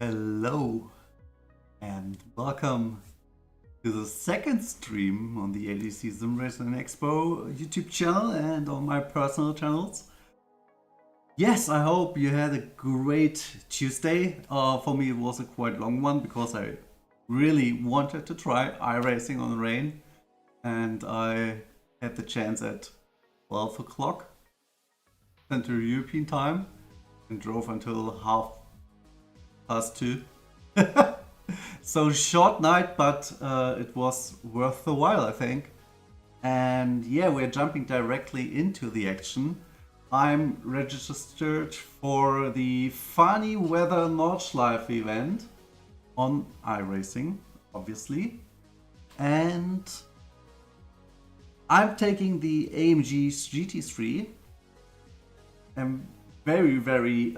Hello and welcome to the second stream on the ADC SimRacing Expo YouTube channel and on my personal channels. Yes, I hope you had a great Tuesday. For me it was a quite long one because I really wanted to try iRacing on rain, and I had the chance at 12 o'clock Central European time and drove until 2:30. So short night, but it was worth the while, I think. And yeah, we're jumping directly into the action. I'm registered for the Funny Weather Nordschleife event on iRacing, obviously. And I'm taking the AMG GT3. I'm very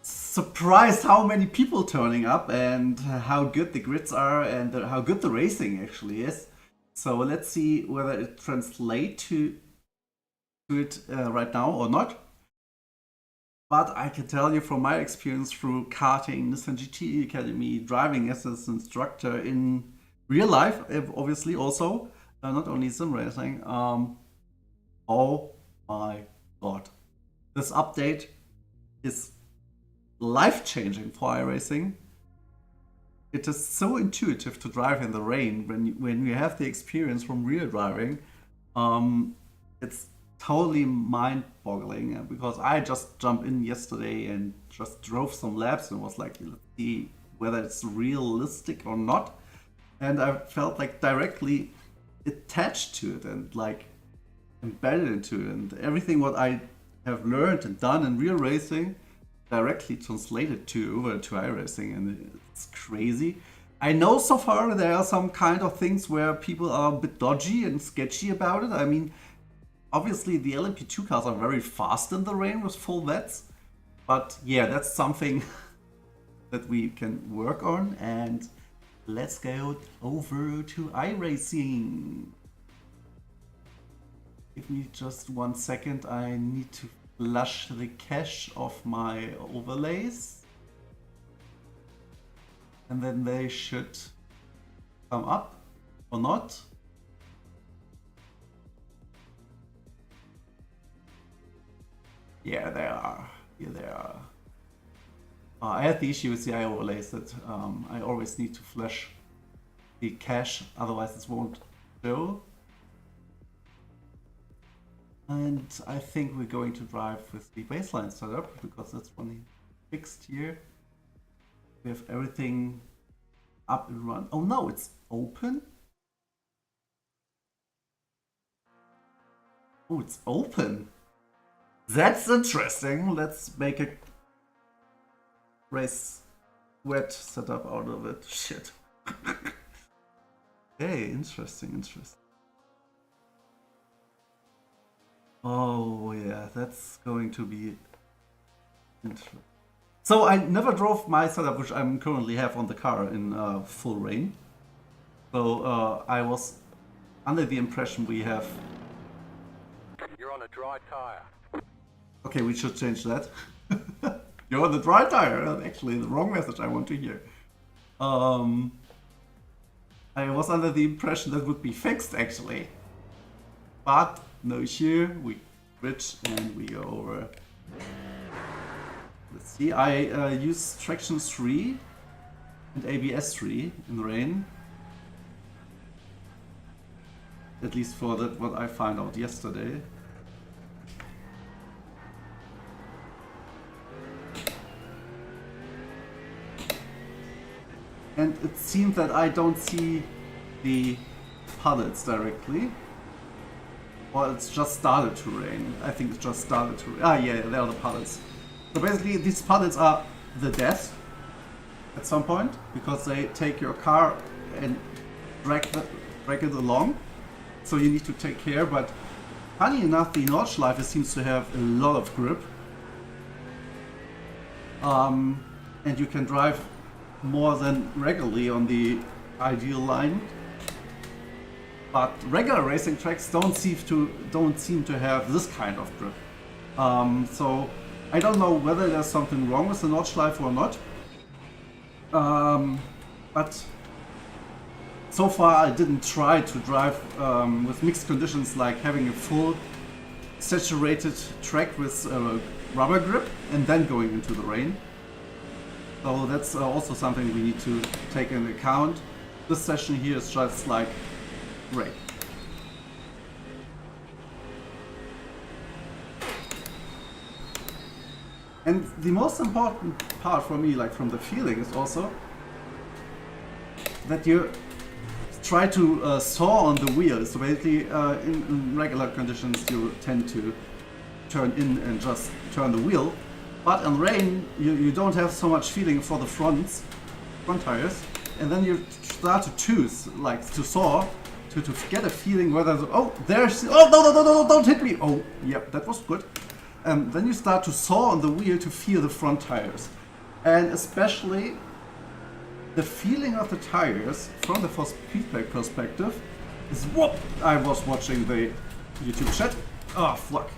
surprised how many people turning up and how good the grids are and how good the racing actually is. So let's see whether it translates to it right now or not. But I can tell you from my experience through karting, Nissan GT Academy, driving as an instructor in real life, obviously also, not only sim racing. Oh my god, this update is life-changing for iRacing. It is so intuitive to drive in the rain when you have the experience from real driving. It's totally mind-boggling because I just jumped in yesterday and just drove some laps and was like, let's see whether it's realistic or not. And I felt like directly attached to it and like embedded into it, and everything what I have learned and done in real racing directly translated over to iRacing, and it's crazy. I know so far there are some kind of things where people are a bit dodgy and sketchy about it. I mean, obviously the LMP2 cars are very fast in the rain with full wets, but yeah, that's something that we can work on. And let's go over to iRacing. Give me just 1 second, I need to flush the cache of my overlays, and then they should come up or not. Yeah, they are. Here they are. I had the issue with the overlays that I always need to flush the cache, otherwise it won't show. And I think we're going to drive with the baseline setup because that's one fixed here. We have everything up and run. Oh no, it's open? Oh, it's open. That's interesting. Let's make a race wet setup out of it. Shit. Okay, interesting. Oh yeah, that's going to be interesting. So I never drove my setup, which I currently have on the car, in full rain. So I was under the impression we have... You're on a dry tire. Okay, we should change that. You're on the dry tire. That's actually the wrong message I want to hear. I was under the impression that would be fixed actually. But no issue, we bridge and we go over. Let's see, I use traction 3 and ABS 3 in rain. At least for that, what I found out yesterday. And it seems that I don't see the puddles directly. Or it's just started to rain. I think it just started to rain. Ah yeah, there are the puddles. So basically these puddles are the death at some point, because they take your car and drag it along. So you need to take care, but funny enough the Nordschleife seems to have a lot of grip. And you can drive more than regularly on the ideal line. But regular racing tracks don't seem to have this kind of grip. So I don't know whether there's something wrong with the Nordschleife or not. But so far I didn't try to drive with mixed conditions, like having a full saturated track with rubber grip and then going into the rain. So that's also something we need to take into account. This session here is just like great. And the most important part for me, like from the feeling, is also that you try to saw on the wheel. So basically, in regular conditions, you tend to turn in and just turn the wheel. But in rain, you don't have so much feeling for the front tires. And then you start to choose, like to saw, to get a feeling whether, oh, there's, oh, no, don't hit me. Oh, yep, that was good. Then you start to saw on the wheel to feel the front tires. And especially the feeling of the tires from the force feedback perspective is whoop. I was watching the YouTube chat. Oh, fuck.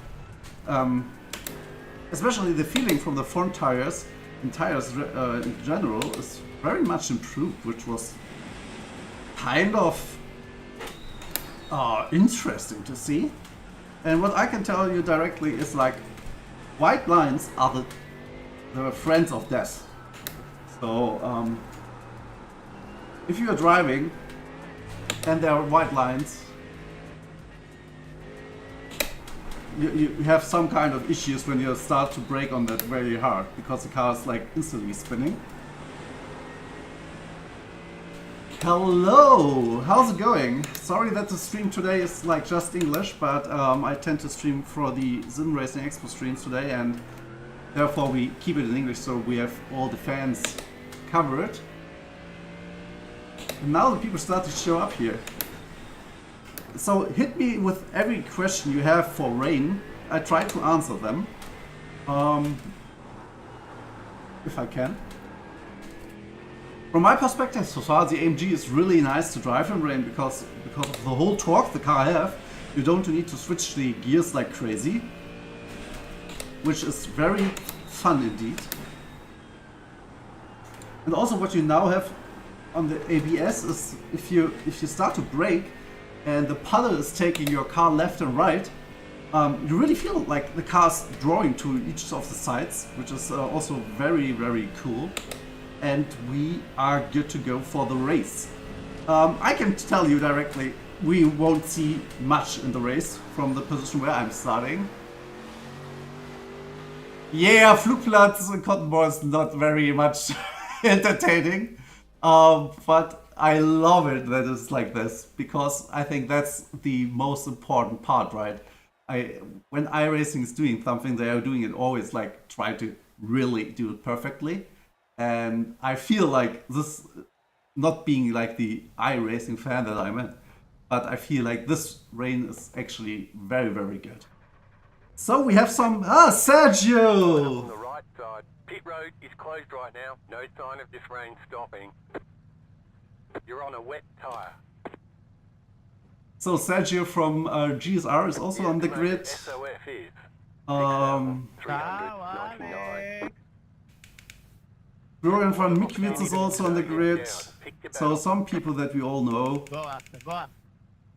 Especially the feeling from the front tires and tires in general is very much improved, which was kind of interesting to see. And what I can tell you directly is like white lines are the friends of death. So if you are driving and there are white lines, you have some kind of issues when you start to brake on that very hard, because the car is like instantly spinning. Hello, how's it going? Sorry that the stream today is like just English, but I tend to stream for the SimRacing Expo streams today, and therefore we keep it in English so we have all the fans covered. And now the people start to show up here. So hit me with every question you have for rain. I try to answer them, if I can. From my perspective so far, the AMG is really nice to drive in rain because of the whole torque the car has. You don't need to switch the gears like crazy, which is very fun indeed. And also what you now have on the ABS is if you start to brake and the puddle is taking your car left and right, you really feel like the car's drawing to each of the sides, which is also very, very cool. And we are good to go for the race. I can tell you directly, we won't see much in the race from the position where I'm starting. Yeah, Flugplatz and Cotton Ball is not very much entertaining, but I love it that it's like this, because I think that's the most important part, right? When iRacing is doing something, they are doing it always like try to really do it perfectly. And I feel like this, not being like the iRacing fan that I'm in, but I feel like this rain is actually very, very good. So we have some, Sergio! On the right side. Pit road is closed right now. No sign of this rain stopping. You're on a wet tyre. So Sergio from GSR is also on the grid. SOF is 399. Florian from Mikwitz is also on the grid. So some people that we all know.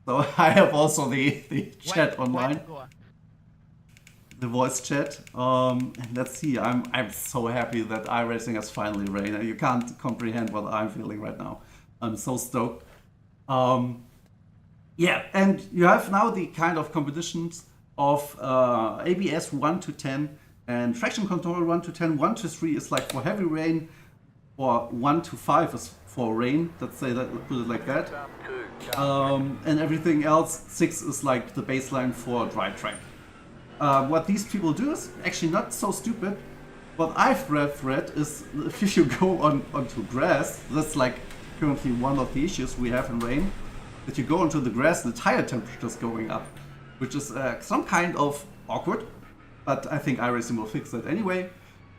So I have also the chat online. The voice chat. And let's see, I'm so happy that iRacing has finally rained. You can't comprehend what I'm feeling right now. I'm so stoked. Yeah, and you have now the kind of competitions of ABS 1 to 10 and traction control 1 to 10. 1 to 3 is like for heavy rain, or 1 to 5 is for rain. Let's say that, put it like that. And everything else, 6 is like the baseline for dry track. What these people do is actually not so stupid. What I've read is if you go onto grass, that's like currently one of the issues we have in rain, that you go onto the grass and the tire temperature is going up, which is some kind of awkward, but I think iRacing will fix that anyway.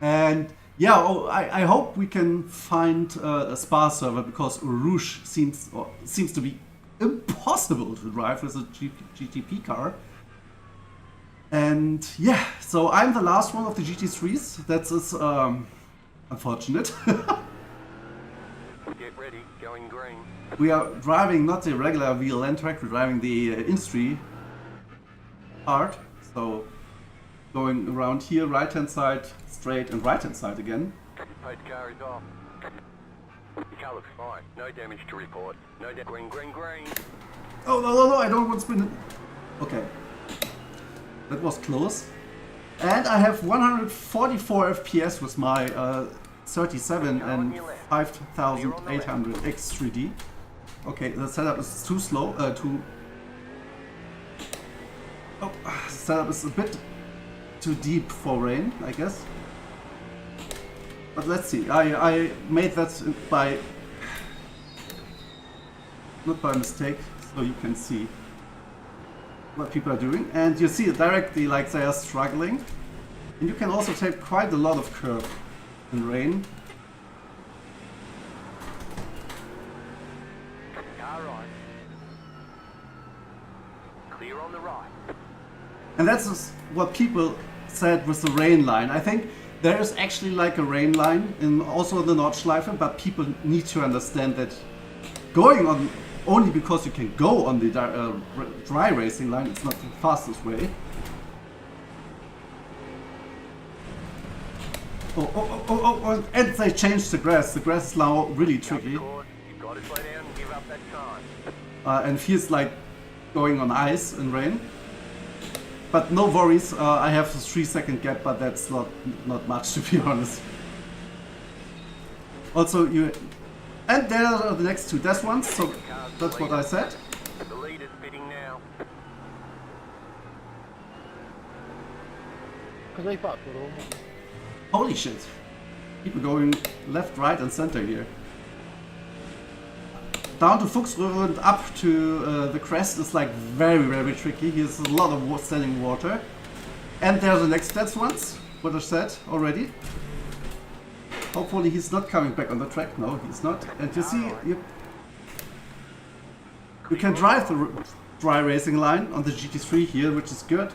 And yeah, I hope we can find a Spa server, because Rouge seems to be impossible to drive with a GTP car. And yeah, so I'm the last one of the GT3s. That is unfortunate. Get ready, going green. We are driving not the regular VLN track, we're driving the industry part. So going around here, right hand side, straight, and right hand side again. Pace car is off. Your car looks fine. No damage to report. No green, green, green. Oh, no, I don't want to spin it. Okay. That was close. And I have 144 FPS with my 37 and 5800 X3D. Okay, the setup is too slow, Oh, the setup is a bit too deep for rain, I guess. But let's see, I made that by... not by mistake, so you can see what people are doing. And you see it directly, like they are struggling. And you can also take quite a lot of curve in rain. Car right. Clear on the right. And that's what people said with the rain line. I think there is actually like a rain line in also in the Nordschleife, but people need to understand that going on only because you can go on the dry racing line, it's not the fastest way. Oh, and they changed the grass. The grass is now really tricky. You've got to slow down and give up that time. And feels like going on ice in rain. But no worries, I have a 3-second gap, but that's not much, to be honest. Also, and there are the next two death ones, so that's what I said. The lead is pitting now. Holy shit! People going left, right, and center here. Down to Fuchsröhre and up to the crest is like very tricky. Here's a lot of standing water. And there are the next death ones, what I said already. Hopefully he's not coming back on the track. No, he's not. And you see, you can drive the dry racing line on the GT3 here, which is good.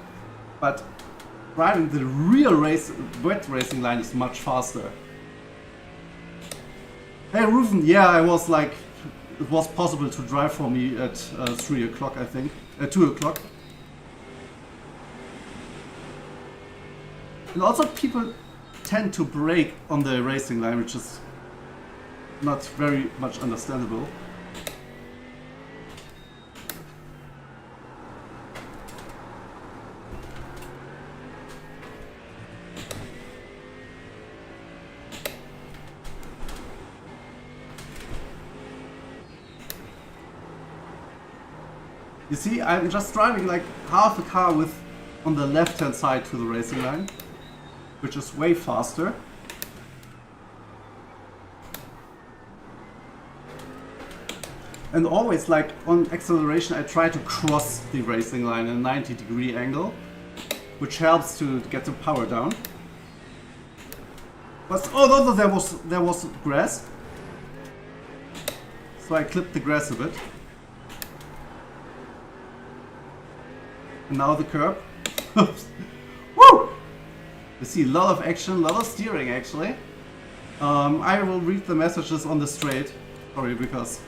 But driving the real wet racing line is much faster. Hey Rufen, yeah, I was like, it was possible to drive for me at 3 o'clock, I think. 2 o'clock. And also people tend to brake on the racing line, which is not very much understandable. You see, I'm just driving like half a car with on the left hand side to the racing line, which is way faster. And always like on acceleration I try to cross the racing line in a 90-degree angle, which helps to get the power down. But oh no, there was grass. So I clipped the grass a bit. And now the curb. Woo! You see a lot of action, a lot of steering actually. I will read the messages on the straight. Sorry, because...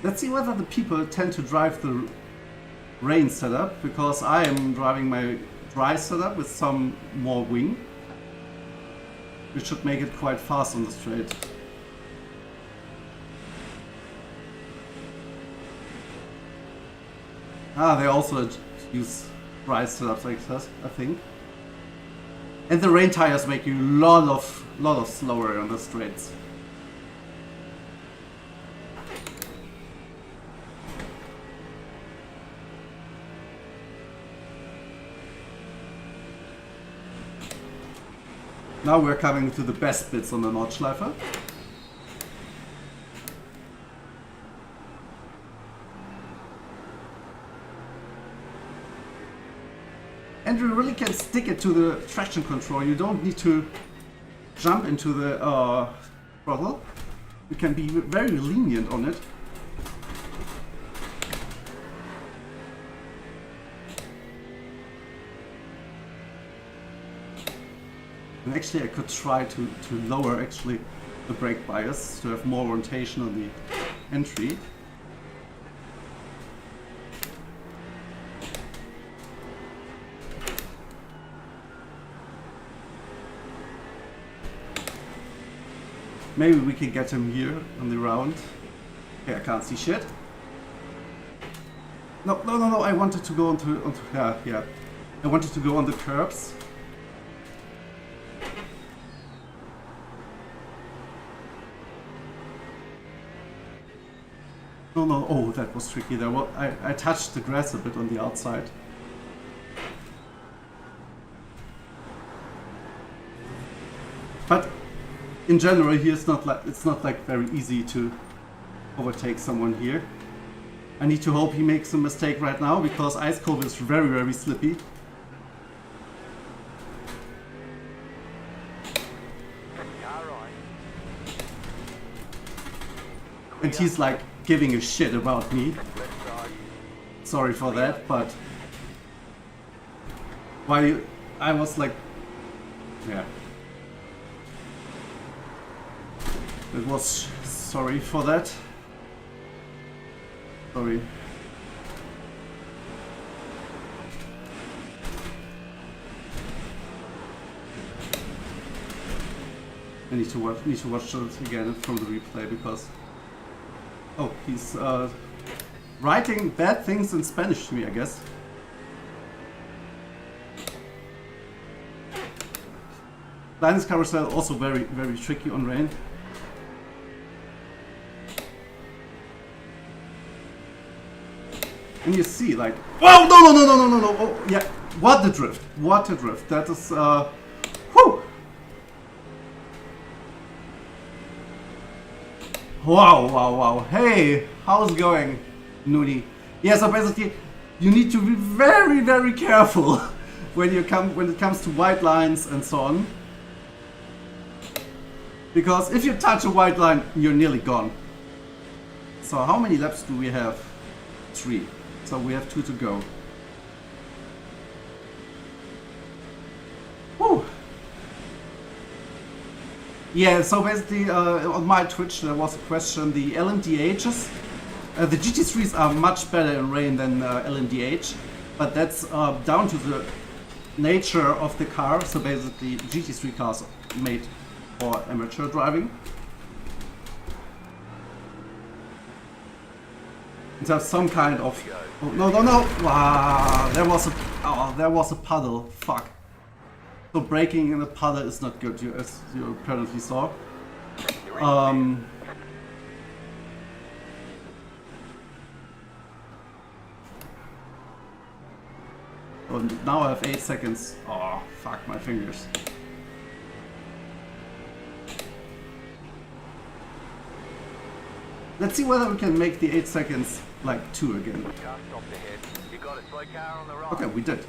Let's see whether the people tend to drive the rain setup, because I am driving my dry setup with some more wing. We should make it quite fast on the straight. Ah, they also use dry setups like that, I think. And the rain tires make you a lot of slower on the straights. Now we're coming to the best bits on the Nordschleife. And you really can stick it to the traction control. You don't need to jump into the throttle. You can be very lenient on it. And actually I could try to lower actually the brake bias to have more rotation on the entry. Maybe we can get him here on the round. Okay, I can't see shit. No, I wanted to go onto yeah. I wanted to go on the curbs. No, oh, that was tricky there. Well, I touched the grass a bit on the outside. But in general here it's not like very easy to overtake someone here. I need to hope he makes a mistake right now because Ice Cove is very, very slippy. And he's like giving a shit about me. Sorry for that, but while I was like, yeah. It was, sorry for that. Sorry. I need to watch this again from the replay because oh, he's writing bad things in Spanish to me, I guess. Linus Carousel also very, very tricky on rain. And you see, like, oh no! Oh yeah, what a drift! What a drift! That is, whew! Wow! Hey, how's it going, Nuni? Yeah, so basically, you need to be very, very careful when it comes to white lines and so on, because if you touch a white line, you're nearly gone. So how many laps do we have? 3. So we have 2 to go. Whew. Yeah, so basically on my Twitch there was a question. The LMDHs, the GT3s are much better in rain than LMDH, but that's down to the nature of the car. So basically GT3 cars are made for amateur driving. And have some kind of... Oh, no! Wow, there was a puddle. Fuck. So braking in a puddle is not good, as you apparently saw. Oh, now I have 8 seconds. Oh, fuck my fingers. Let's see whether we can make the 8 seconds like 2 again. Okay, we did.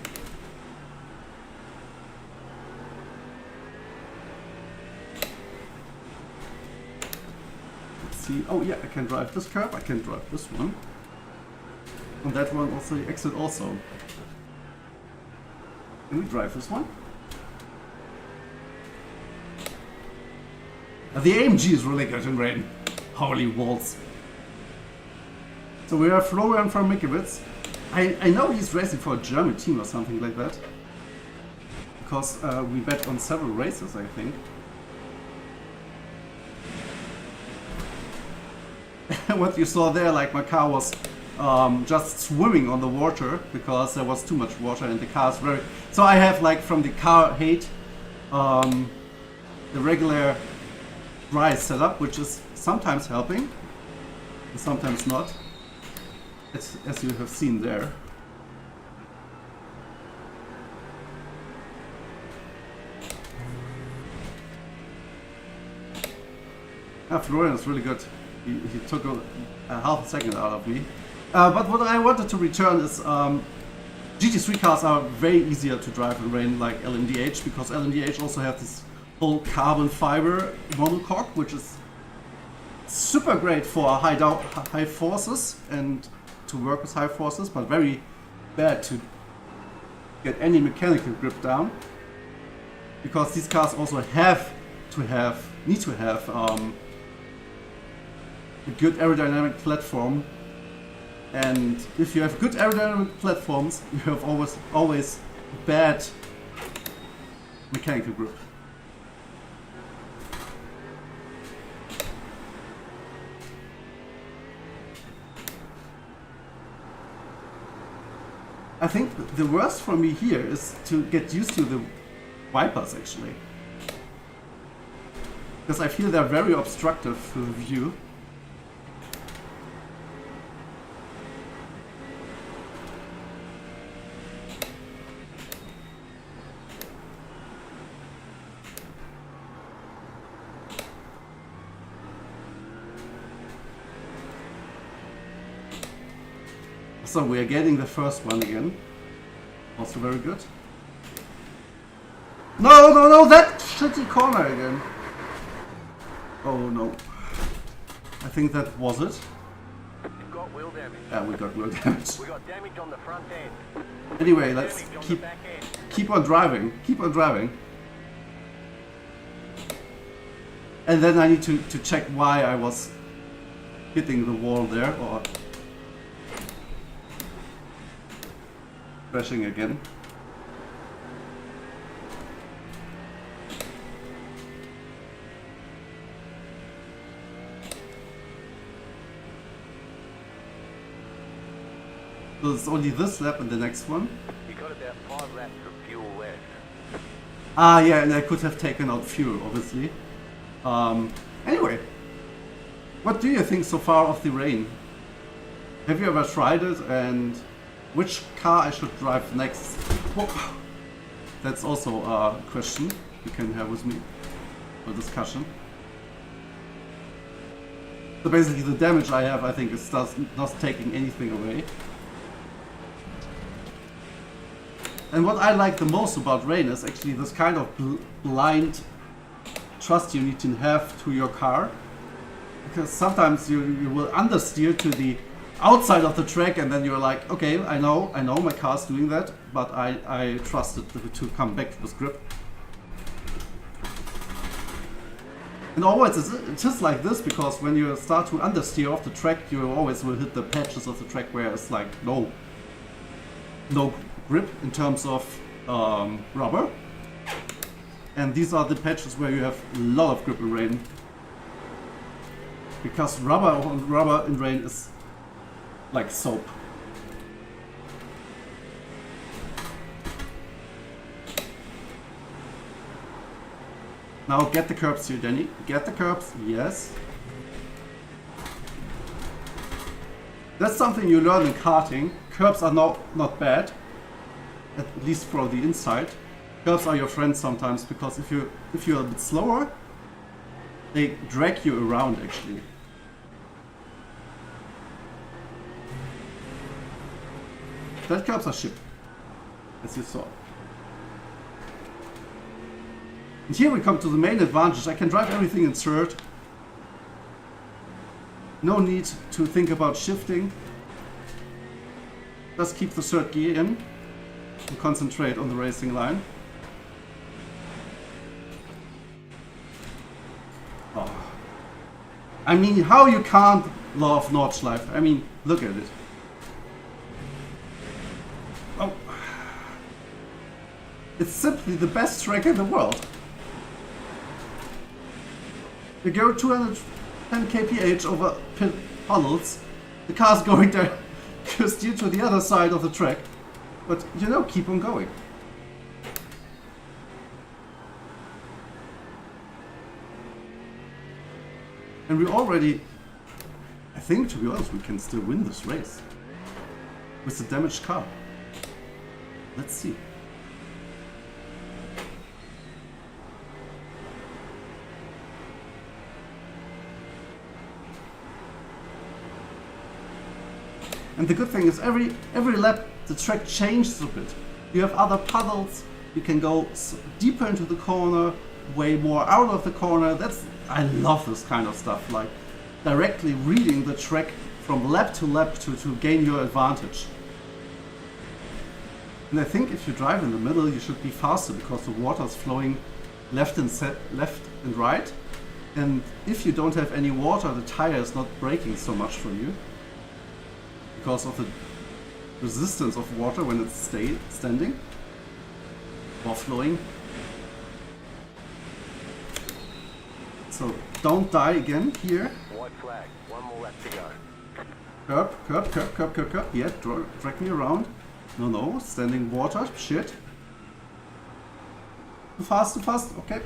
Let's see. Oh yeah, I can drive this curb, I can drive this one. And that one also, the exit also. Can we drive this one? The AMG is really good in rain. Holy walls. So we have Florian from Mikiewicz. I know he's racing for a German team or something like that. Because we bet on several races, I think. What you saw there, like my car was just swimming on the water because there was too much water and the car is very... So I have like from the car hate the regular dry setup, which is sometimes helping and sometimes not, as you have seen there. Florian is really good. He took a half a second out of me. But what I wanted to return is GT3 cars are very easier to drive in rain like LMDH, because LMDH also have this whole carbon fiber monocoque, which is super great for high forces and to work with high forces, but very bad to get any mechanical grip down, because these cars also need to have a good aerodynamic platform, and if you have good aerodynamic platforms, you have always bad mechanical grip. I think the worst for me here is to get used to the wipers actually, because I feel they're very obstructive to the view. So we are getting the first one again. Also very good. No, that shitty corner again. Oh no. I think that was it. You've got wheel damage. Yeah, we got wheel damage. We got damage on the front end. Anyway, let's Damage on keep the back end. keep on driving. Keep on driving. And then I need to check why I was hitting the wall there, or crashing again. So it's only this lap and the next one. You got about 5 laps of fuel left. Ah, yeah, and I could have taken out fuel, obviously. Anyway, what do you think so far of the rain? Have you ever tried it, and which car I should drive next? Whoa. That's also a question you can have with me, a discussion. So basically the damage I have, I think, is not taking anything away. And what I like the most about rain is actually this kind of blind trust you need to have to your car. Because sometimes you will understeer to the outside of the track, and then you're like, okay, I know my car's doing that, but I trust it to come back with grip. And always it's just like this, because when you start to understeer off the track, you always will hit the patches of the track where it's like no grip in terms of rubber. And these are the patches where you have a lot of grip in rain. Because rubber in rain is like soap. Now get the curbs here, Danny. Get the curbs, yes. That's something you learn in karting. Curbs are not bad, at least for the inside. Curbs are your friends sometimes, because if you're a bit slower, they drag you around actually. That curbs are shit, as you saw. And here we come to the main advantage. I can drive everything in third. No need to think about shifting. Just keep the third gear in and concentrate on the racing line. Oh. I mean, how you can't love Nordschleife? I mean, look at it. Oh. It's simply the best track in the world. You go 210 kph over pit puddles. The car's going there to steer to the other side of the track. But, you know, keep on going. And we already, I think, to be honest, we can still win this race with the damaged car. Let's see. And the good thing is every lap the track changes a bit. You have other puddles, you can go deeper into the corner, way more out of the corner. I love this kind of stuff. Like, directly reading the track from lap to lap to gain your advantage. And I think if you drive in the middle, you should be faster because the water is flowing left and right. And if you don't have any water, the tire is not braking so much for you because of the resistance of water when it's standing or flowing. So don't die again here. White flag. One more lap to go. Curb. Yeah, drag me around. No, standing water. Shit. Too fast. Okay.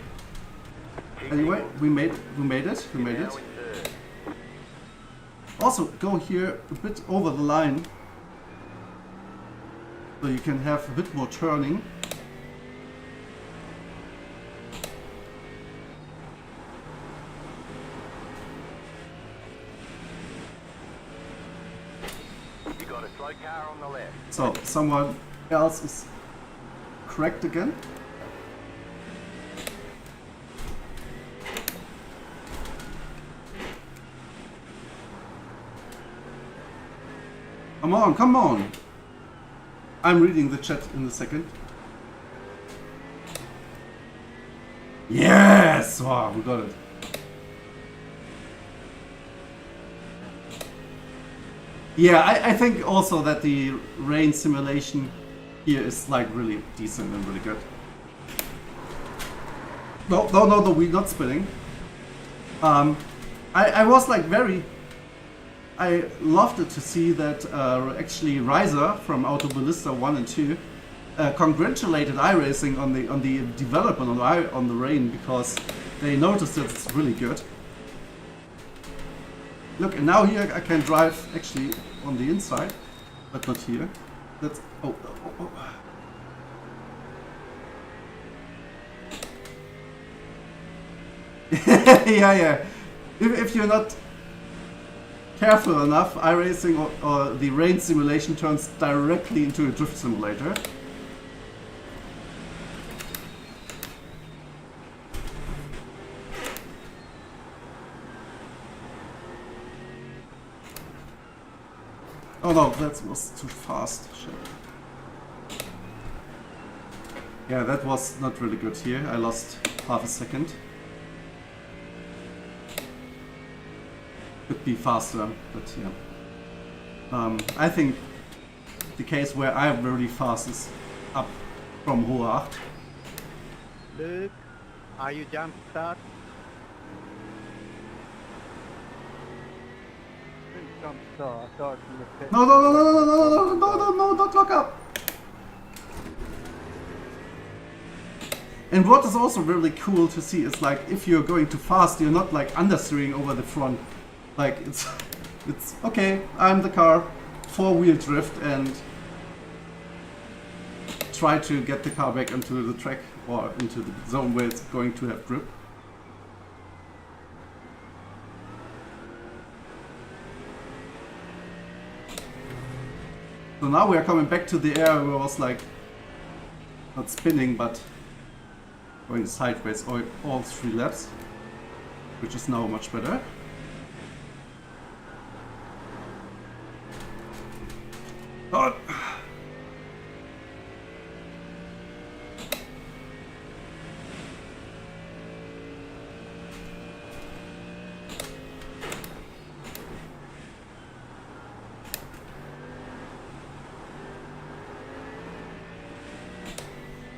Anyway, we made it. Also, go here a bit over the line, so you can have a bit more turning. You got a slow car on the left. So someone else is correct again. Come on! I'm reading the chat in a second. Yes! Wow, we got it. Yeah, I think also that the rain simulation here is like really decent and really good. No, we're not spinning. I was like I loved it to see that actually Riser from Autoballista 1 and 2 congratulated iRacing on the development on the rain because they noticed that it's really good. Look, and now here I can drive actually on the inside, but not here. That's oh. yeah. If you're not careful enough, iRacing or the rain simulation turns directly into a drift simulator. Oh no, that was too fast. Shit. Yeah, that was not really good here. I lost half a second. Could be faster, but yeah. I think the case where I'm really fast is up from Hohe. Luke, are you jump start? Jump start from the pit. No, don't lock up. And what is also really cool to see is like if you're going too fast, you're not like understeering over the front. Like it's okay, I'm the car, 4-wheel drift and try to get the car back into the track or into the zone where it's going to have grip. So now we are coming back to the area where I was like not spinning but going sideways all 3 laps, which is now much better. Oh.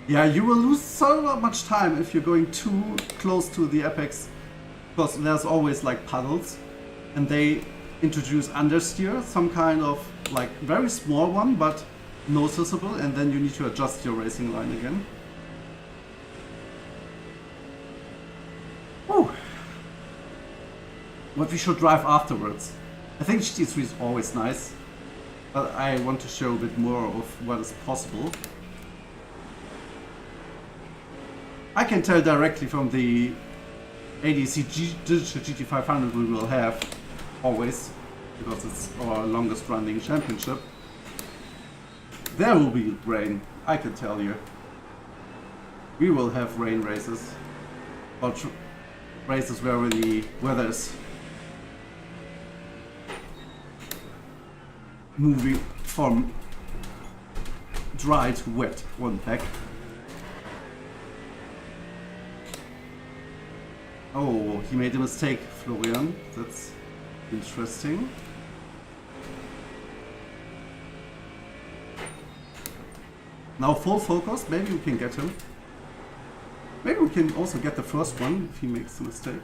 Yeah, you will lose so much time if you're going too close to the apex, because there's always like puddles and they introduce understeer, some kind of like very small one but noticeable, and then you need to adjust your racing line again. Whew. What we should drive afterwards. I think GT3 is always nice, but I want to show a bit more of what is possible. I can tell directly from the ADC Digital GT500 we will have always, because it's our longest running championship. There will be rain, I can tell you. We will have rain races, or races where the weather is moving from dry to wet one back. Oh, he made a mistake, Florian. That's interesting. Now full focus, maybe we can get him. Maybe we can also get the first one if he makes a mistake.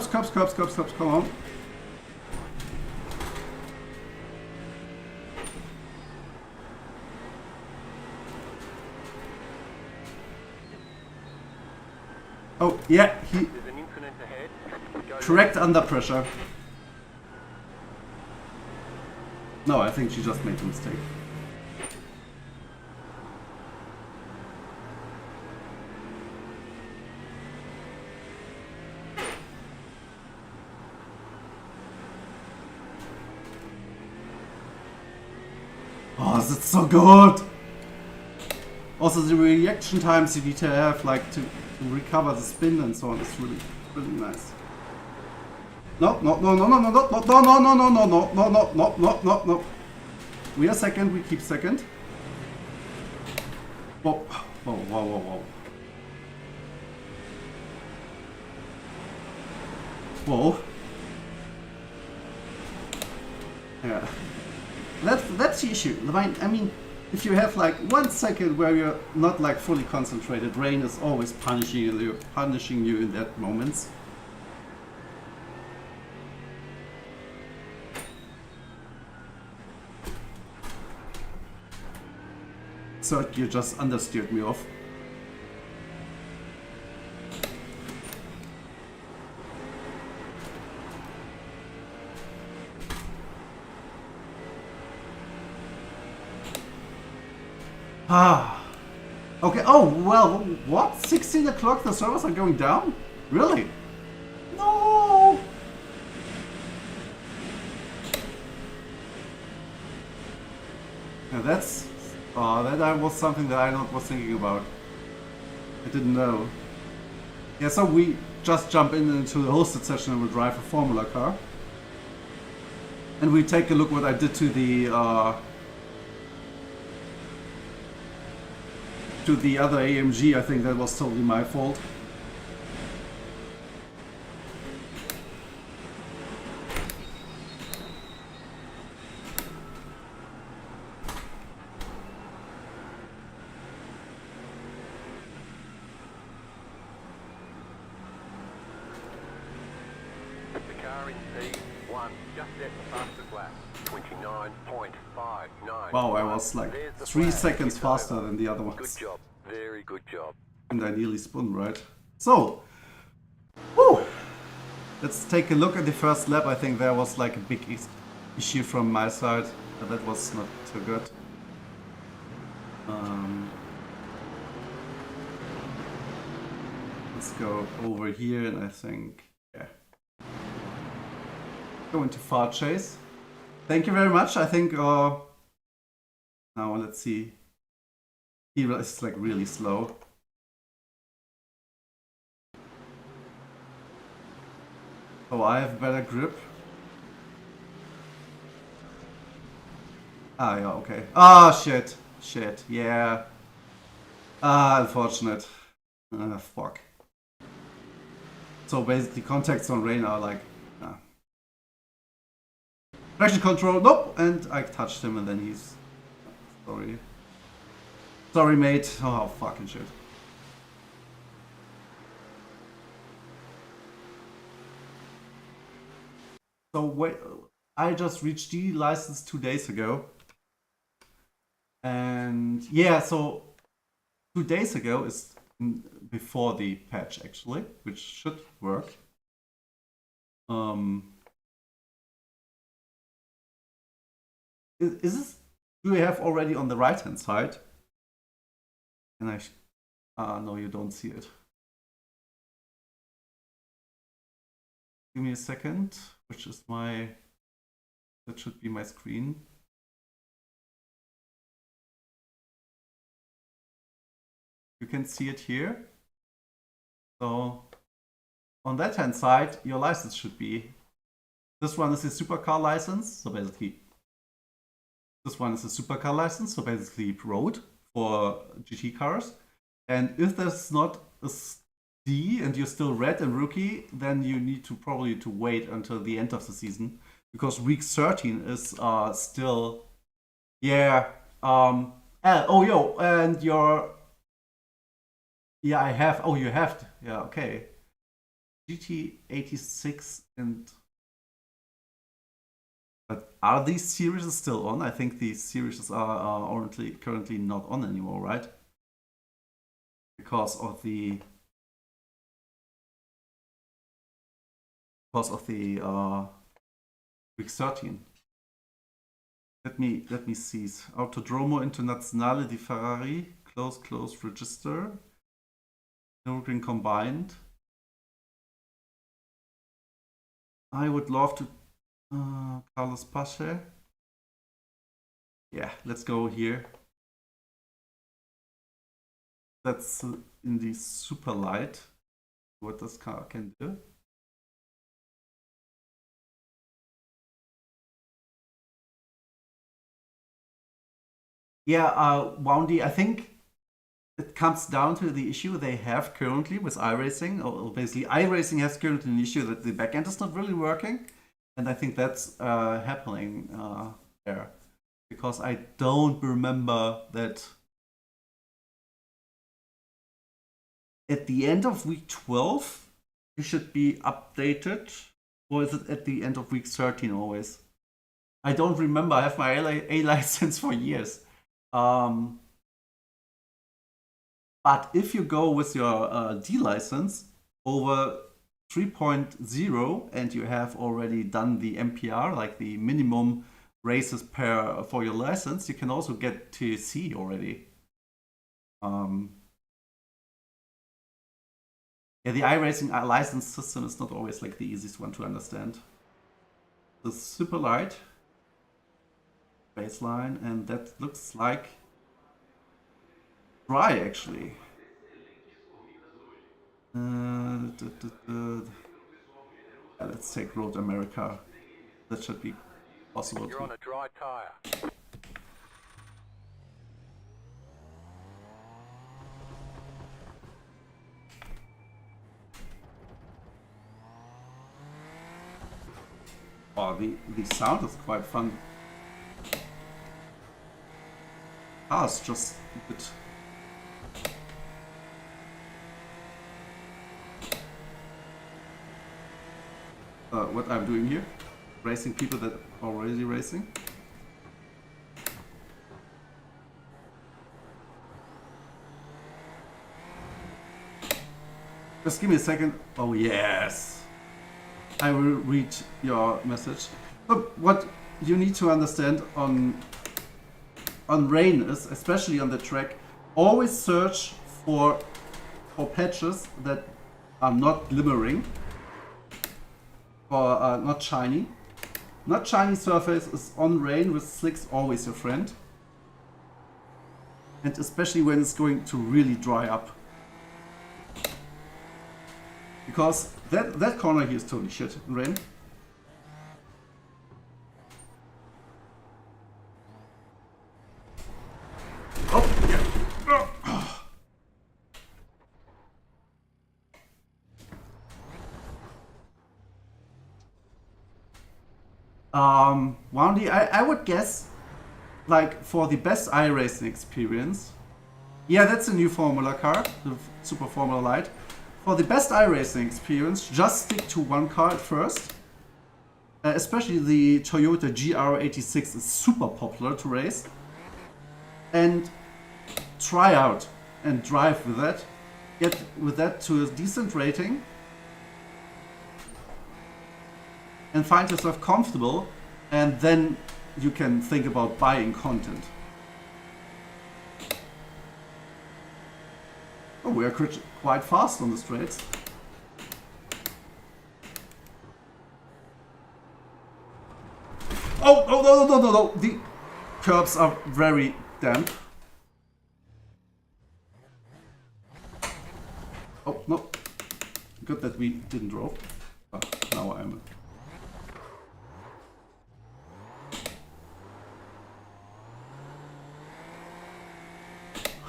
Cups, come on. Oh, yeah, he There's an incident ahead. Go correct under pressure. No, I think she just made a mistake. Oh, that's so good! Also, the reaction times you need to have, like, to recover the spin and so on, is really, really nice. No. We are second, we keep second. Whoa. Whoa. Yeah. That's the issue. I mean, if you have like 1 second where you're not like fully concentrated, rain is always punishing you in that moments. So you just understeered me off. Ah. Okay, oh, well, what? 16 o'clock, the servers are going down? Really? No! Yeah, that's... Oh, that was something that I was thinking about. I didn't know. Yeah, so we just jump into the hosted session and we'll drive a Formula car. And we take a look what I did to the other AMG. I think that was totally my fault. The car in P1 just set the fastest lap. 29.59. Wow, I was like There's the 3 flag. seconds It's faster over. than the other Good ones. job. Very good job. And I nearly spun, right? So, whew, let's take a look at the first lap. I think there was like a big issue from my side. But that was not so good. Let's go over here and I think, yeah. Go into far chase. Thank you very much. I think, now let's see. He is like really slow. Oh, I have better grip. Ah, yeah, okay. Ah, shit. Shit, yeah. Ah, unfortunate. Ah, fuck. So basically, contacts on rain are like... Ah. Traction control, nope! And I touched him and then he's... Sorry. Sorry, mate. Oh, fucking shit. So wait, I just reached the license 2 days ago. And yeah, so 2 days ago is before the patch actually, which should work. Is this, do we have already on the right hand side? Can I, no, you don't see it. Give me a second, which is my, that should be my screen. You can see it here. So on that hand side, your license should be. This one is a supercar license, so basically this one is a supercar license, so basically road for GT cars. And if there's not a D and you're still red and rookie, then you need to probably wait until the end of the season, because week 13 is still, yeah. Oh yo, and your, yeah, I have. Oh, you have. Yeah, okay. GT 86 and. But are these series still on? I think these series are currently not on anymore, right? Because of the week 13. Let me see. Autodromo Internazionale di Ferrari, close register. Nürburgring combined. I would love to Carlos Pache. Yeah, let's go here. That's in the super light. What this car can do. Yeah, Woundy, I think it comes down to the issue they have currently with iRacing. Or basically, iRacing has currently an issue that the backend is not really working. And I think that's happening there. Because I don't remember that at the end of week 12, you should be updated. Or is it at the end of week 13 always? I don't remember. I have my A license for years. But if you go with your D license over 3.0 and you have already done the MPR, like the minimum races for your license, you can also get to C already. Yeah, the iRacing license system is not always like the easiest one to understand. The super light baseline, and that looks like dry actually. Yeah, let's take Road America. That should be possible. You're on a dry tire. Oh, the sound is quite fun. Ah, it's just a bit. What I'm doing here, racing people that are already racing. Just give me a second. Oh yes, I will read your message. But what you need to understand on rain is, especially on the track, always search for patches that are not glimmering. Or not shiny. Not shiny surface is on rain with slicks always your friend. And especially when it's going to really dry up. Because that corner here is totally shit in rain. Oh, yeah. Woundy, I would guess, like, for the best iRacing experience, yeah, that's a new Formula car, the Super Formula Light. For the best iRacing experience, just stick to one car at first. Especially the Toyota GR86 is super popular to race. And try out and drive with that. Get with that to a decent rating. And find yourself comfortable, and then you can think about buying content. Oh, we are quite fast on the straights. Oh, no. The curbs are very damp. Oh, no. Good that we didn't drove. Oh, now I'm...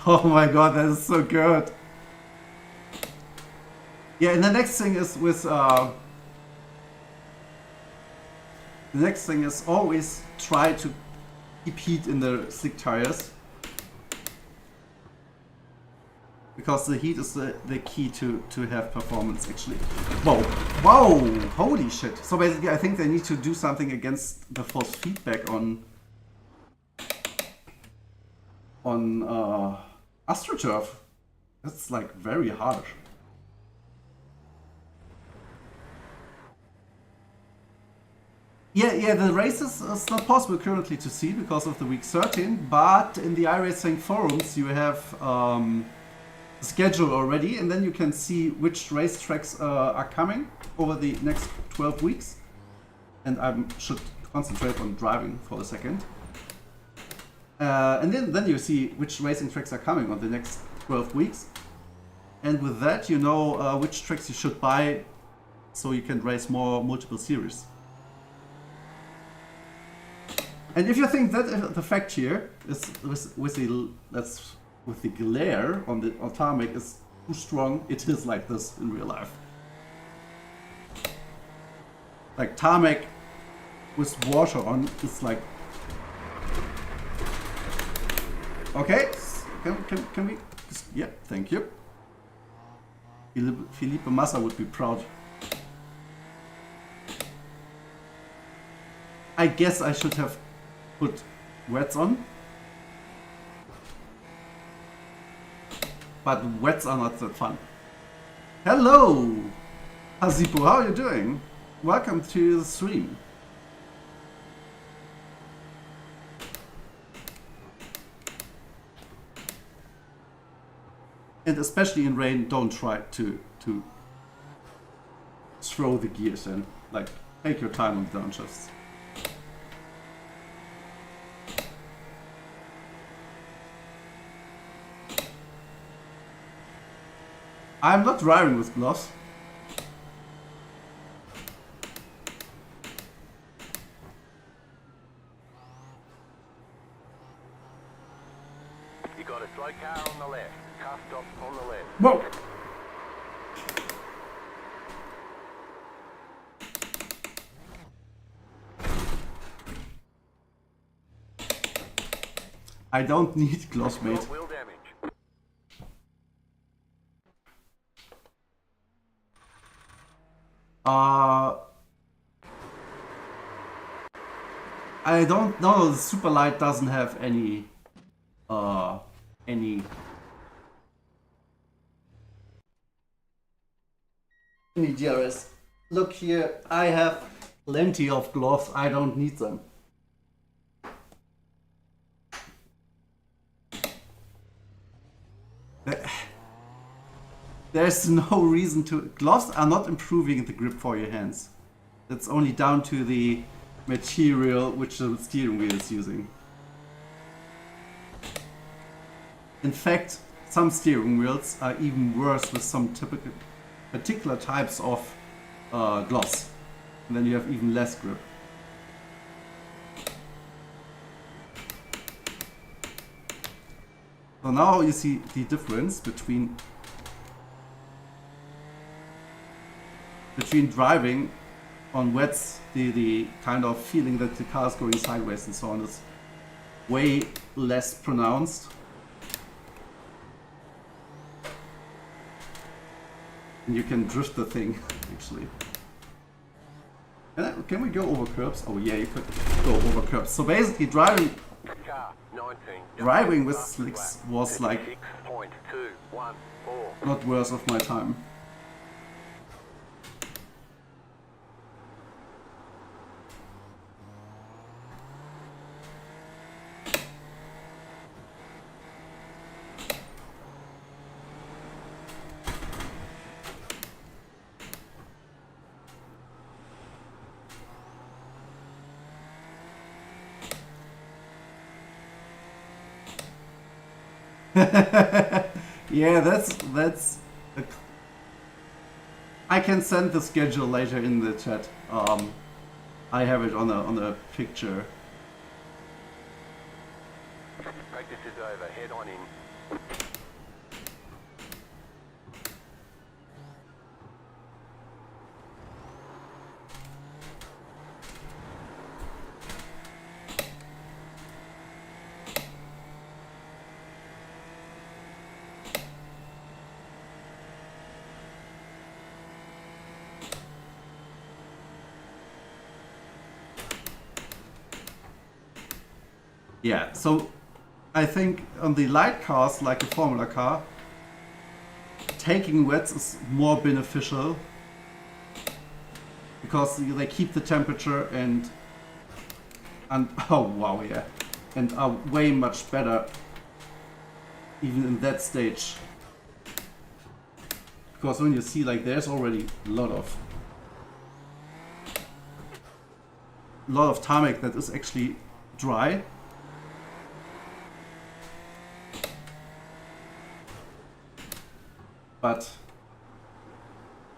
Oh my god, that is so good. Yeah, and the next thing is with... the next thing is always try to keep heat in the slick tires. Because the heat is the key to have performance, actually. Whoa! Whoa! Holy shit! So basically, I think they need to do something against the force feedback on AstroTurf. That's like very harsh. Yeah, the races is not possible currently to see because of the week 13, but in the iRacing forums you have schedule already, and then you can see which racetracks are coming over the next 12 weeks. And I should concentrate on driving for a second. And then you see which racing tracks are coming on the next 12 weeks. And with that, you know which tracks you should buy so you can race more multiple series. And if you think that the fact here is with the glare on the tarmac is too strong, it is like this in real life. Like tarmac with water on is like... Okay, can we... Yeah, thank you. Felipe Massa would be proud. I guess I should have put wets on. But wets are not that fun. Hello! Hazipo, how are you doing? Welcome to the stream. And especially in rain, don't try to throw the gears in. Like, take your time on the downshifts. I'm not driving with gloves. You got a slow car on the left. Car stop on the left. Whoa! I don't need gloves, mate. Wheel damage. I don't know. The Superlight doesn't have any DRS. Look here, I have plenty of gloves. I don't need them. There's no reason to... Gloves are not improving the grip for your hands. That's only down to the material which the steering wheel is using. In fact, some steering wheels are even worse with some particular types of gloves. And then you have even less grip. So now you see the difference between driving on wets, the kind of feeling that the car is going sideways and so on is way less pronounced. And you can drift the thing, actually. Can we go over curbs? Oh yeah, you could go over curbs. So basically driving with slicks was like not worth of my time. Yeah, that's I can send the schedule later in the chat. I have it on a picture. Practice is over. Head on in. Yeah, so I think on the light cars, like a Formula car, taking wets is more beneficial because they keep the temperature and oh wow, yeah, and are way much better even in that stage. Because when you see, like, there's already a lot of tarmac that is actually dry. But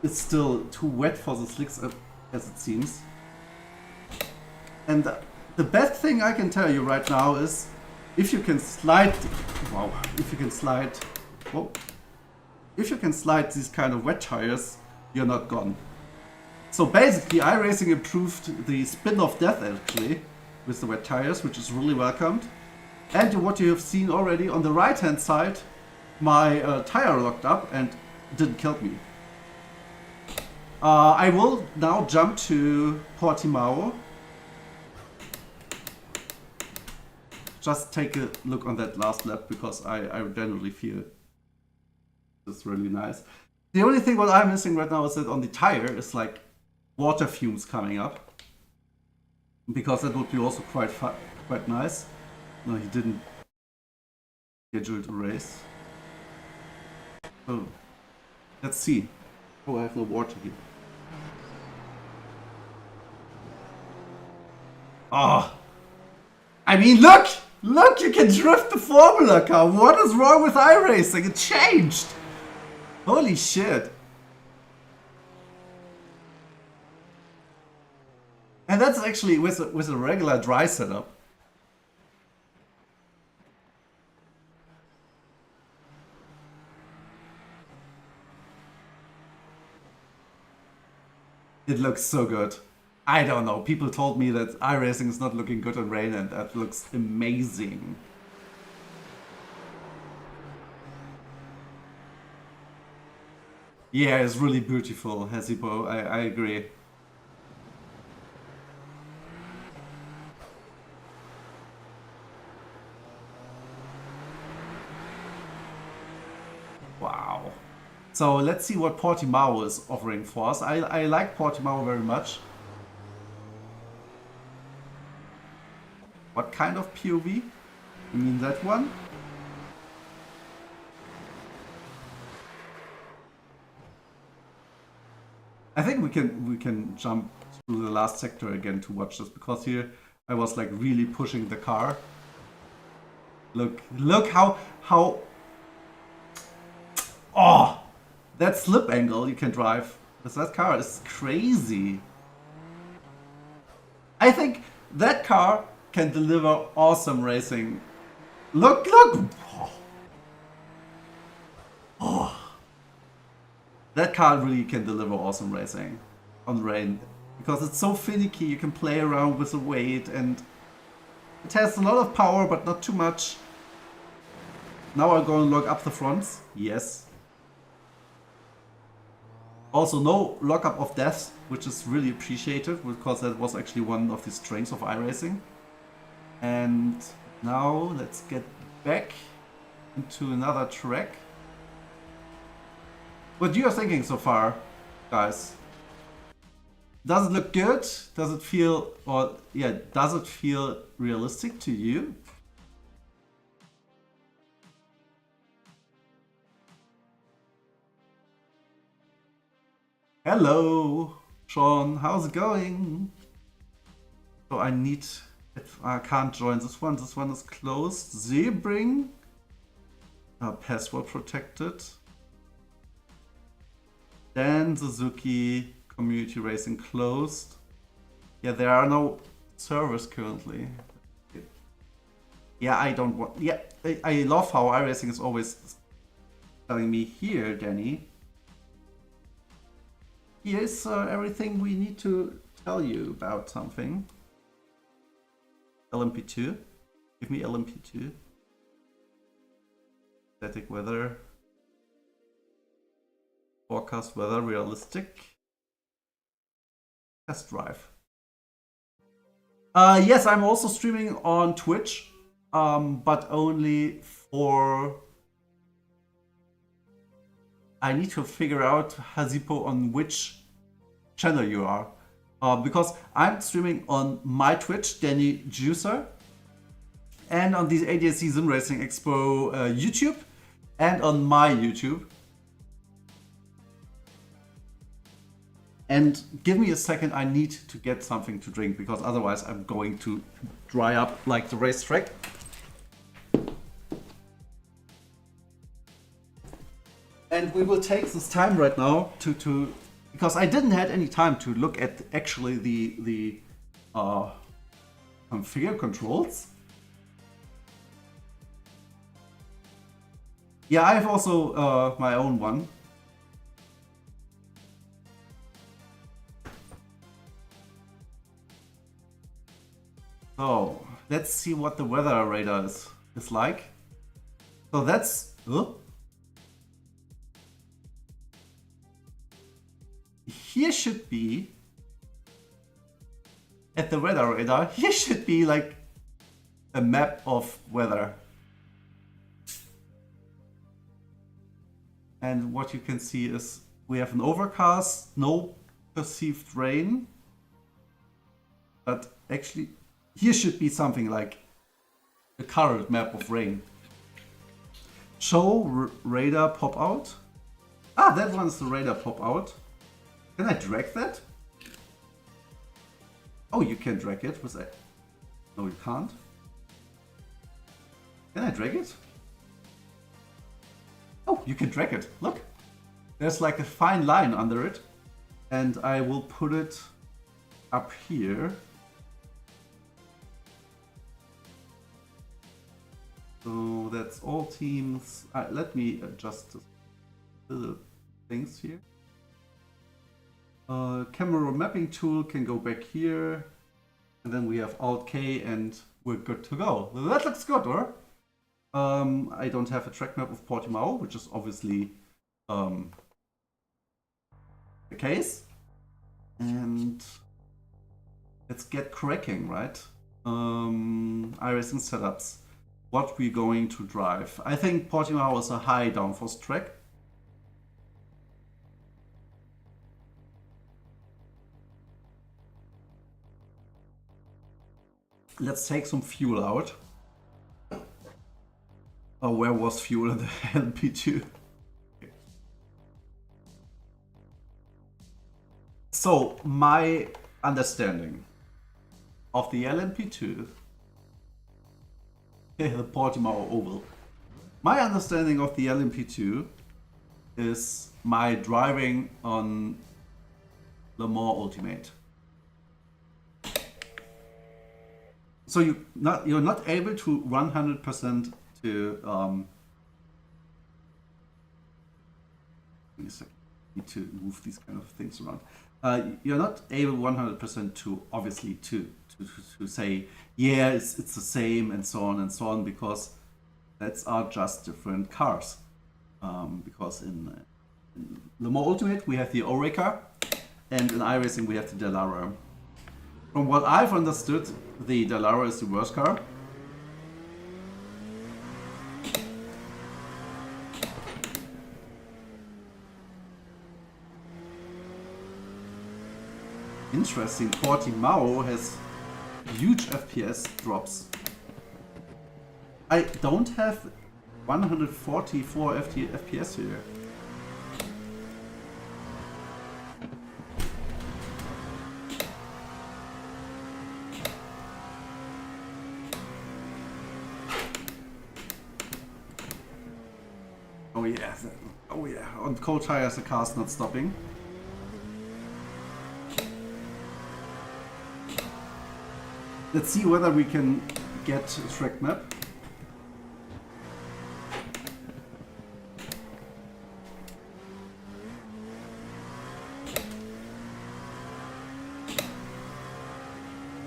it's still too wet for the slicks as it seems. And the best thing I can tell you right now is if you can slide, wow, if you can slide, whoa, if you can slide these kind of wet tires, you're not gone. So basically iRacing improved the spin of death actually with the wet tires, which is really welcomed. And what you have seen already on the right hand side, my tire locked up and didn't kill me. I will now jump to Portimao. Just take a look on that last lap because I generally feel it's really nice. The only thing what I'm missing right now is that on the tire is like water fumes coming up. Because that would be also quite nice. No, he didn't schedule a race. Oh, let's see. Oh, I have no water here. Oh, I mean, look! Look, you can drift the Formula car. What is wrong with iRacing? It changed. Holy shit. And that's actually with a regular dry setup. It looks so good. I don't know. People told me that iRacing is not looking good in rain, and that looks amazing. Yeah, it's really beautiful, Hesipo. I agree. Wow. So let's see what Portimao is offering for us. I like Portimao very much. What kind of POV? You mean that one? I think we can jump through the last sector again to watch this, because here I was like really pushing the car. Look how oh, that slip angle you can drive with that car is crazy. I think that car can deliver awesome racing. Look! Oh. That car really can deliver awesome racing on rain, because it's so finicky. You can play around with the weight, and it has a lot of power, but not too much. Now I'm going to lock up the fronts. Yes. Also, no lockup of deaths, which is really appreciated, because that was actually one of the strengths of iRacing. And now let's get back into another track. What you are thinking so far, guys? Does it look good? Does it feel, or yeah, does it feel realistic to you? Hello, Sean, how's it going? So I need, I can't join this one is closed. Sebring, password protected. Dan Suzuki Community Racing closed. Yeah, there are no servers currently. Yeah, I don't want. Yeah, I love how iRacing is always telling me here, Danny. Here's everything we need to tell you about something. LMP2. Give me LMP2. Static weather. Forecast weather realistic. Test drive. Yes, I'm also streaming on Twitch, but only for... I need to figure out, Hazipo, on which channel you are. Because I'm streaming on my Twitch, Danny Juicer, and on the ADAC SimRacing Expo YouTube, and on my YouTube. And give me a second, I need to get something to drink, because otherwise I'm going to dry up like the racetrack. And we will take this time right now to because I didn't have any time to look at actually the configure controls. Yeah, I have also my own one. So let's see what the weather radar is like. So that's here should be at the weather radar. Here should be like a map of weather. And what you can see is we have an overcast, no perceived rain. But actually, here should be something like a current map of rain. Show radar pop out. Ah, that one's the radar pop out. Can I drag that? Oh, you can drag it with that. No, you can't. Can I drag it? Oh, you can drag it. Look. There's like a fine line under it. And I will put it up here. So that's all teams. Let me adjust the things here. Camera mapping tool can go back here. And then we have Alt K and we're good to go. That looks good, or? I don't have a track map of Portimao, which is obviously the case. And let's get cracking, right? iRacing setups. What we're going to drive. I think Portimao is a high downforce track. Let's take some fuel out. Oh, where was fuel in the LMP2? Okay. So, my understanding of the LMP2, the Portimao Oval. My understanding of the LMP2 is my driving on LeMans Ultimate. So you're not able to run 100% to give me a second. I need to move these kind of things around. You're not able 100% to obviously to say yeah it's the same and so on because that's are just different cars. Because in LeMans Ultimate we have the Oreca and in iRacing we have the Dallara. From what I've understood, the Dallara is the worst car. Interesting, Portimao has huge FPS drops. I don't have 144 FPS here. Oh yeah, oh yeah. On cold tires the car's not stopping. Let's see whether we can get a track map.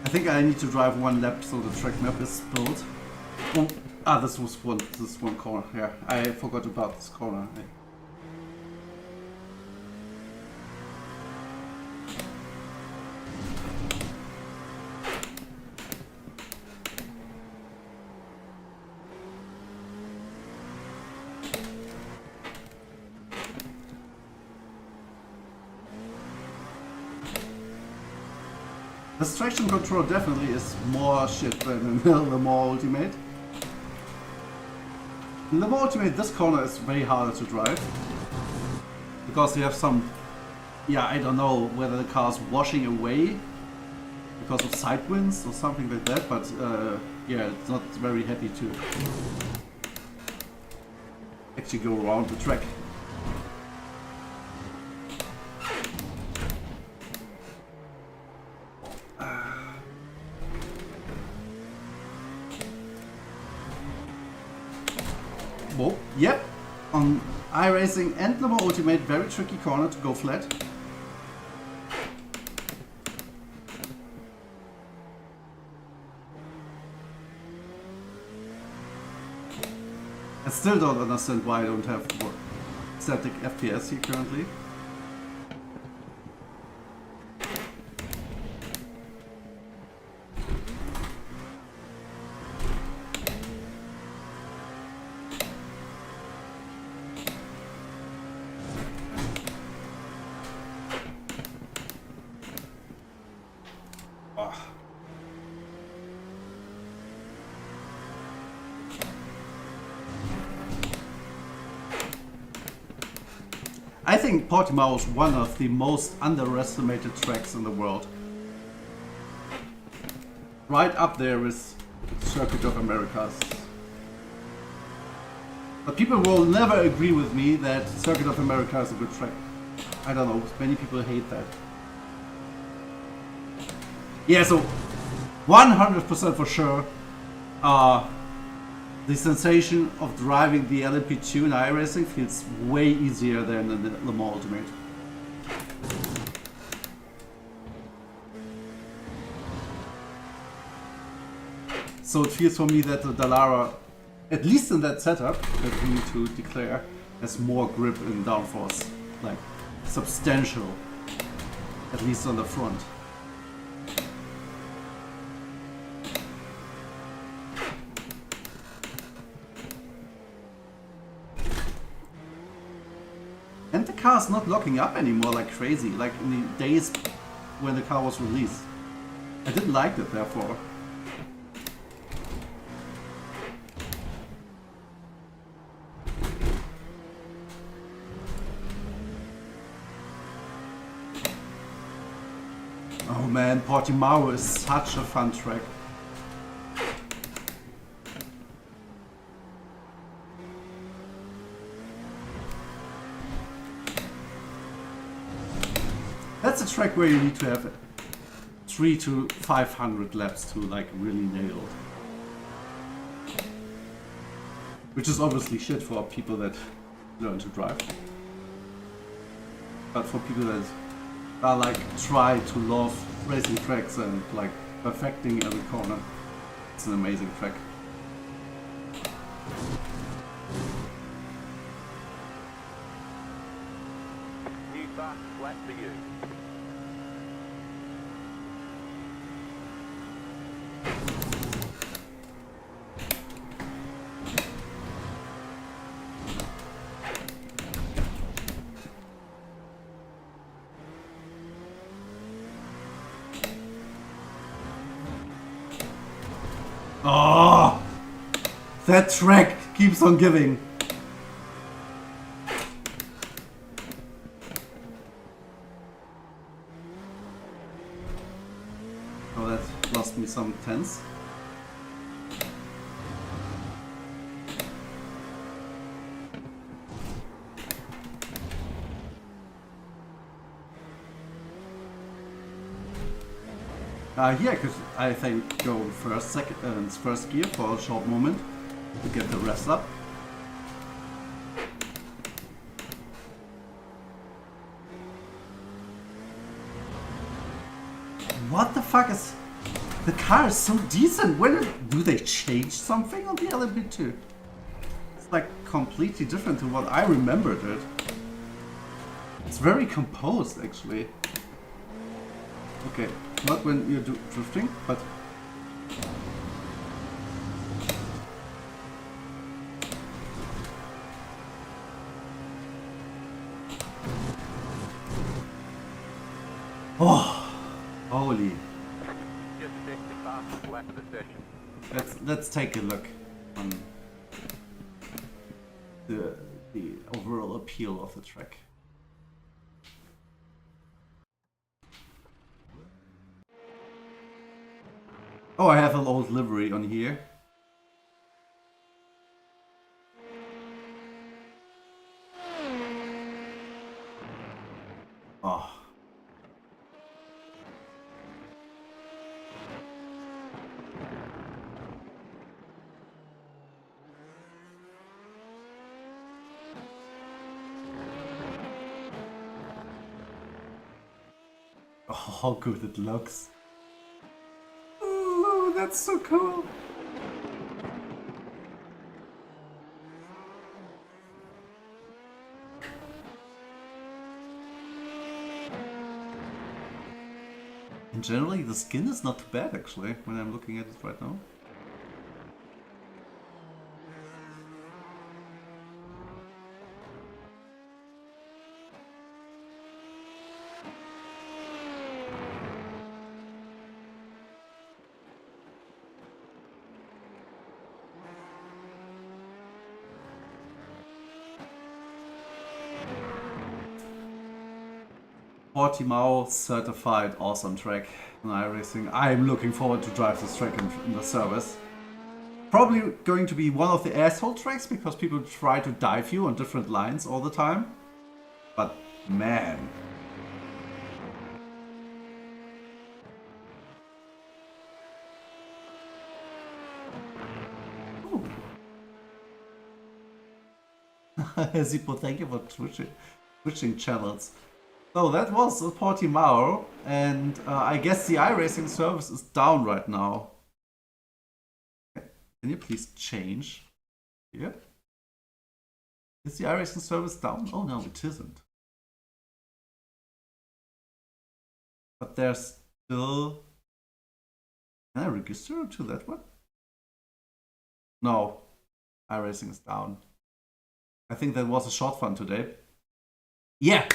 I think I need to drive one lap so the track map is built. Oh, this was one corner. Yeah, I forgot about this corner. This traction control definitely is more shit than in the LeMans Ultimate. In LeMans Ultimate, this corner is way harder to drive. Because you have some... Yeah, I don't know whether the car's washing away because of side winds or something like that, but yeah, it's not very happy to actually go around the track. Whoa, yep, on iRacing and LeMans Ultimate, very tricky corner to go flat. I still don't understand why I don't have more static FPS here currently. I think Portimao is one of the most underestimated tracks in the world. Right up there with Circuit of Americas. But people will never agree with me that Circuit of America is a good track. I don't know, many people hate that. Yeah, so 100% for sure, the sensation of driving the LMP2 in iRacing feels way easier than in the LeMans Ultimate. So it feels for me that the Dallara, at least in that setup that we need to declare, has more grip and downforce, like substantial, at least on the front. And the car's not locking up anymore like crazy, like in the days when the car was released. I didn't like it, therefore. Oh man, Portimao is such a fun track. That's a track where you need to have 300 to 500 laps to like really nail it. Which is obviously shit for people that learn to drive. But for people that are like try to love racing tracks and like perfecting every corner, it's an amazing track. New fast flat for you. Oh, that track keeps on giving. Oh, that lost me some tense. Here I could, I think, go first gear for a short moment to get the rest up. What the fuck is... The car is so decent. When do they change something on the LMP2? It's like completely different to what I remembered it. It's very composed, actually. Okay, not when you're drifting, but... Oh, holy. Just check the fastest lap of the session. Let's take a look on the overall appeal of the track. Oh, I have an old livery on here. Oh. Oh, how good it looks. Oh, that's so cool. And generally, the skin is not too bad, actually, when I'm looking at it right now. Portimao certified awesome track on iRacing. I'm looking forward to drive this track in the service. Probably going to be one of the asshole tracks because people try to dive you on different lines all the time. But man. Zippo, thank you for switching channels. So that was the Portimao, and I guess the iRacing service is down right now. Can you please change here? Is the iRacing service down? Oh no, it isn't. But there's still... Can I register to that one? No, iRacing is down. I think that was a short fun today. Yeah.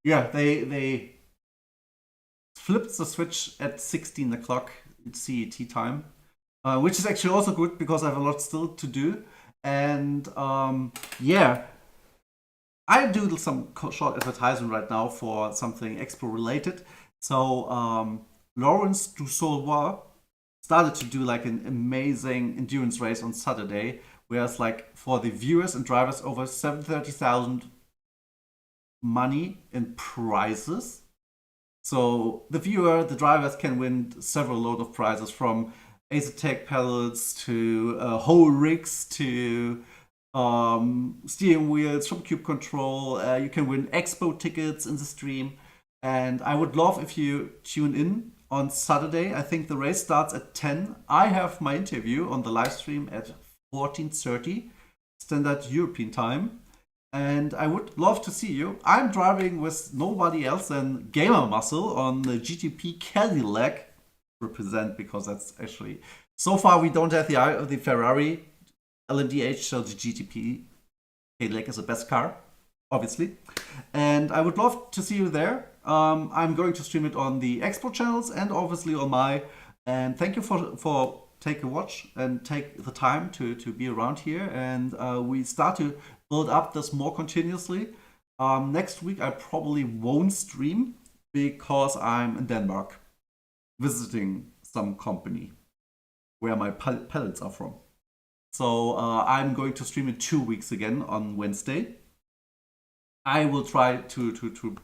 Yeah, they flipped the switch at 16 o'clock CET time, which is actually also good because I have a lot still to do. And yeah, I do some short advertisement right now for something Expo related. So Lawrence Dusaulois started to do like an amazing endurance race on Saturday, where it's like for the viewers and drivers over 730,000 money in prizes. So the viewer, the drivers can win several load of prizes, from Ace pedals to whole rigs to steering wheels from Cube Control. You can win Expo tickets in the stream. And I would love if you tune in on Saturday. I think the race starts at 10. I have my interview on the live stream at 14:30 Standard European time. And I would love to see you. I'm driving with nobody else than Gamer Muscle on the GTP Cadillac. Represent, because that's actually... So far we don't have the Ferrari LMDH, so the GTP Cadillac is the best car, obviously. And I would love to see you there. I'm going to stream it on the Expo channels and obviously on my... And thank you for take a watch and take the time to be around here. And we start to build up this more continuously. Next week I probably won't stream because I'm in Denmark visiting some company where my pellets are from. So I'm going to stream in 2 weeks again on Wednesday. I will try to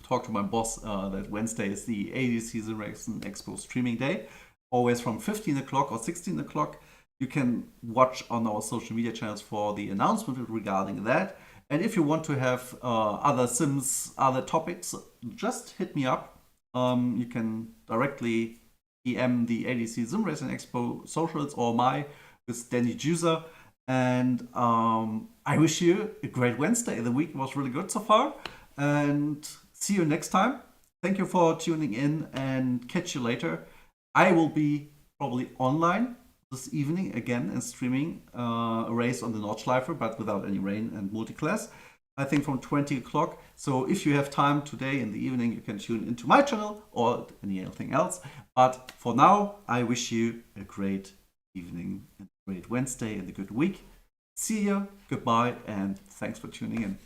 talk to my boss that Wednesday is the ADC SimRacing Expo streaming day, always from 15 o'clock or 16 o'clock. You can watch on our social media channels for the announcement regarding that. And if you want to have other sims, other topics, just hit me up. You can directly DM the ADC SimRacing Expo socials or my with Danny Juicer. And I wish you a great Wednesday. The week was really good so far. And see you next time. Thank you for tuning in and catch you later. I will be probably online this evening again and streaming a race on the Nordschleife, but without any rain and multi-class. I think from 20 o'clock. So if you have time today in the evening, you can tune into my channel or anything else. But for now, I wish you a great evening and a great Wednesday and a good week. See you, goodbye, and thanks for tuning in.